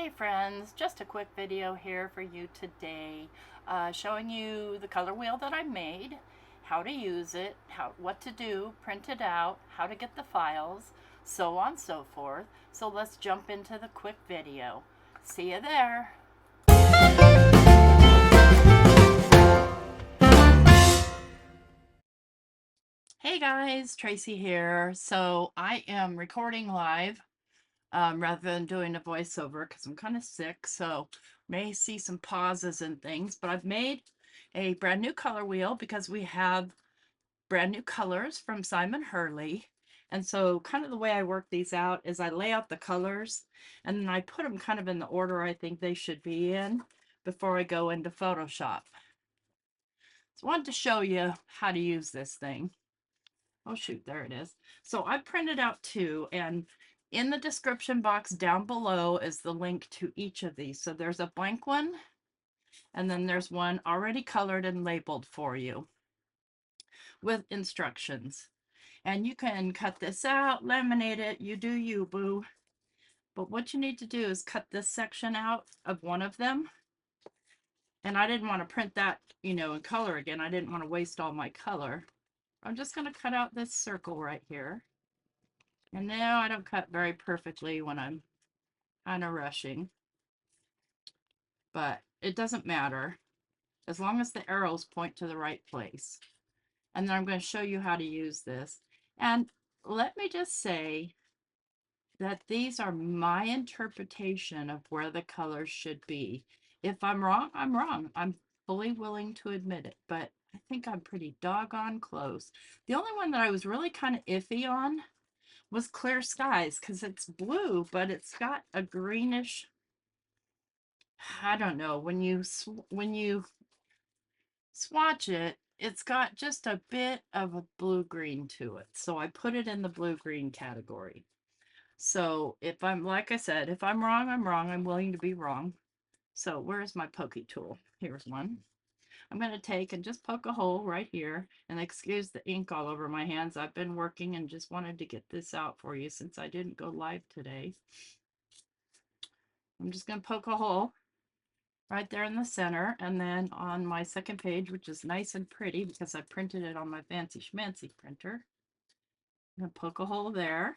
Hey friends, just a quick video here for you today, showing you the color wheel that I made, how to use it, what to do, print it out, how to get the files, so on and so forth. So let's jump into the quick video. See you there. Hey guys, Tracy here. So I am recording live rather than doing a voiceover because I'm kind of sick, so may see some pauses and things, but I've made a brand new color wheel because we have brand new colors from Simon Hurley. And so kind of the way I work these out is I lay out the colors and then I put them kind of in the order I think they should be in before I go into Photoshop. So I wanted to show you how to use this thing. Oh shoot, there it is. So I printed out two, and in the description box down below is the link to each of these. So there's a blank one, and then there's one already colored and labeled for you with instructions. And you can cut this out, laminate it, you do you, boo. But what you need to do is cut this section out of one of them. And I didn't want to print that, in color again. I didn't want to waste all my color. I'm just going to cut out this circle right here. And now I don't cut very perfectly when I'm kind of rushing, but it doesn't matter as long as the arrows point to the right place. And then I'm going to show you how to use this. And let me just say that these are my interpretation of where the colors should be. If I'm wrong, I'm wrong. I'm fully willing to admit it, but I think I'm pretty doggone close. The only one that I was really kind of iffy on was Clear Skies because it's blue, but it's got a greenish, I don't know, when you swatch it, it's got just a bit of a blue-green to it. So I put it in the blue-green category. So if I'm, like I said, if I'm wrong, I'm wrong. I'm willing to be wrong. So where's my pokey tool? Here's one. I'm going to take and just poke a hole right here, and excuse the ink all over my hands. I've been working and just wanted to get this out for you since I didn't go live today. I'm just going to poke a hole right there in the center, and then on my second page, which is nice and pretty because I printed it on my fancy schmancy printer, I'm going to poke a hole there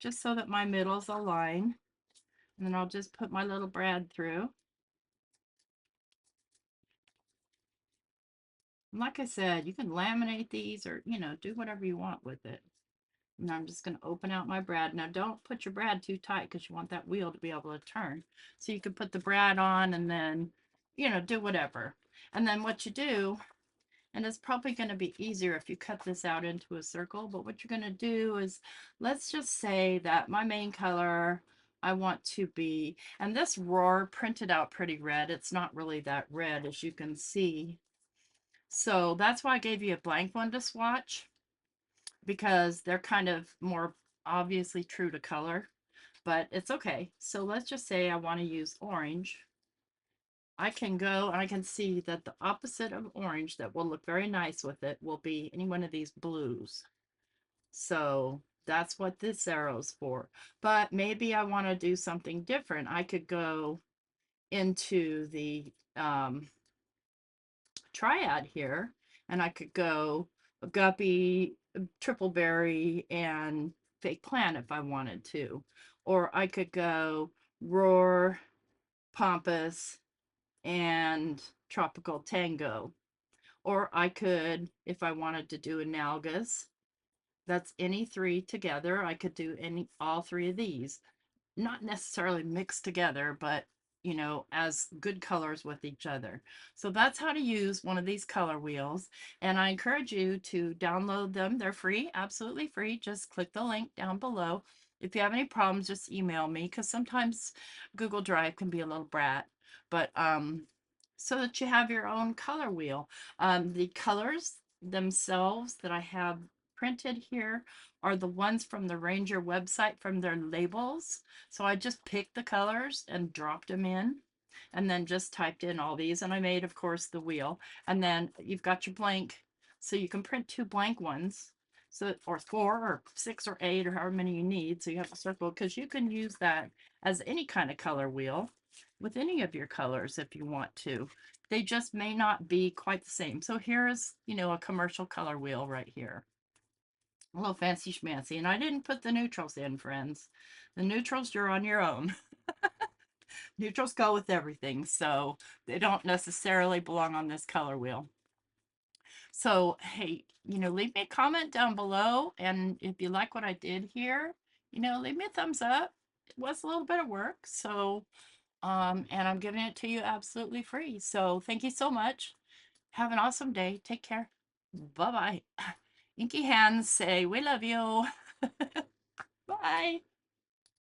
just so that my middles align, and then I'll just put my little brad through. And like I said, you can laminate these or, do whatever you want with it. And I'm just going to open out my brad. Now don't put your brad too tight because you want that wheel to be able to turn. So you can put the brad on and then, do whatever. And then what you do, and it's probably going to be easier if you cut this out into a circle, but what you're going to do is, let's just say that my main color I want to be, and this roar printed out pretty red. It's not really that red, as you can see. So that's why I gave you a blank one to swatch, because they're kind of more obviously true to color, but it's okay. So let's just say I want to use orange. I can go and I can see that the opposite of orange that will look very nice with it will be any one of these blues. So that's what this arrow's for. But maybe I want to do something different. I could go into the triad here, and I could go guppy, triple berry, and fake plant if I wanted to. Or I could go roar, pompous, and tropical tango. Or I could, if I wanted to do analogous, that's any three together. I could do all three of these. Not necessarily mixed together, but as good colors with each other. So that's how to use one of these color wheels. And I encourage you to download them. They're free, absolutely free. Just click the link down below. If you have any problems, just email me, because sometimes Google Drive can be a little brat. But so that you have your own color wheel. The colors themselves that I have printed here are the ones from the Ranger website from their labels. So I just picked the colors and dropped them in, and then just typed in all these, and I made, of course, the wheel. And then you've got your blank, so you can print two blank ones So, or 4 or 6 or 8 or however many you need. So you have a circle, because you can use that as any kind of color wheel with any of your colors if you want to. They just may not be quite the same. So here's, a commercial color wheel right here. A little fancy schmancy. And I didn't put the neutrals in, friends. The neutrals, you're on your own. Neutrals go with everything, so they don't necessarily belong on this color wheel. So, hey, leave me a comment down below. And if you like what I did here, leave me a thumbs up. It was a little bit of work. So, and I'm giving it to you absolutely free. So thank you so much. Have an awesome day. Take care. Bye-bye. Inky hands say, we love you. Bye.